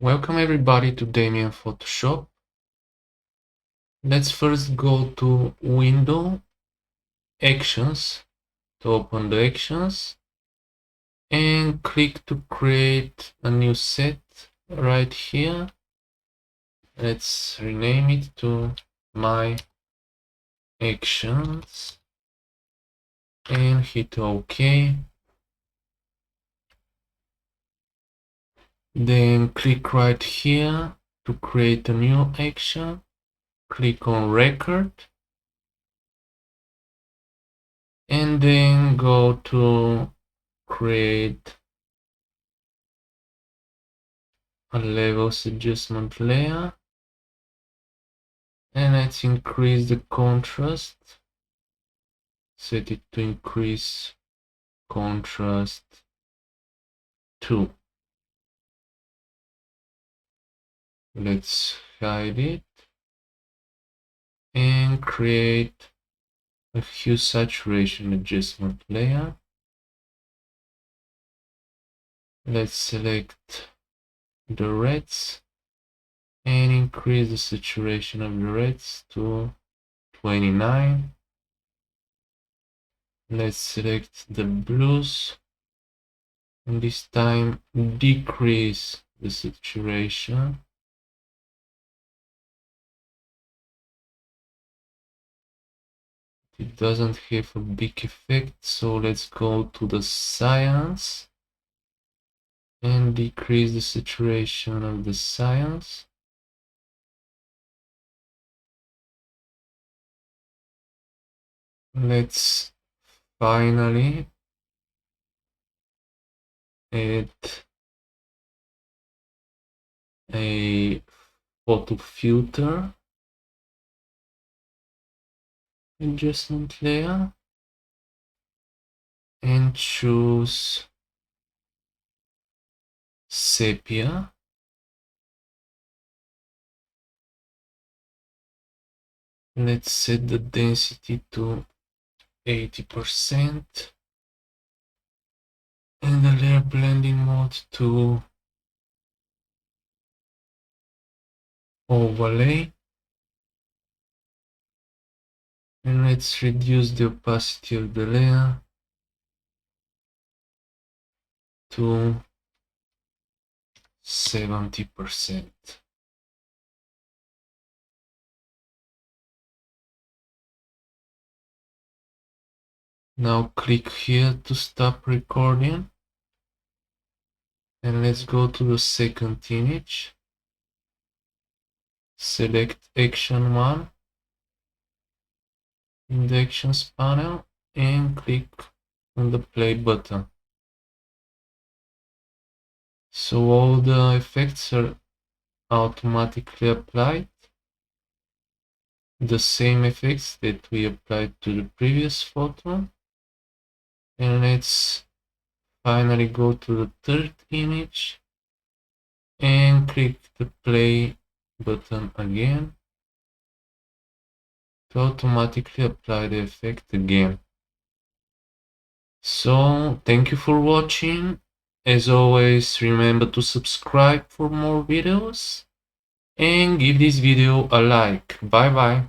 Welcome everybody to Damien Photoshop. Let's first go to Window, Actions, to open the actions, and click to create a new set right here. Let's rename it to My Actions and hit OK. Then click right here to create a new action. Click on Record. And then go to create a levels adjustment layer. And let's increase the contrast. Set it to increase contrast 2. Let's hide it and create a hue saturation adjustment layer. Let's select the reds and increase the saturation of the reds to 29. Let's select the blues and this time decrease the saturation. It doesn't have a big effect, so let's go to the cyan and decrease the saturation of the cyan. Let's finally add a photo filter adjustment layer and choose sepia. Let's set the density to 80% and the layer blending mode to overlay. And let's reduce the opacity of the layer to 70%. Now click here to stop recording. And let's go to the second image. Select Action 1 in the Actions panel and click on the play button. So all the effects are automatically applied. The same effects that we applied to the previous photo. And let's finally go to the third image and click the play button again to automatically apply the effect again. So thank you for watching. As always, remember to subscribe for more videos and give this video a like. Bye bye.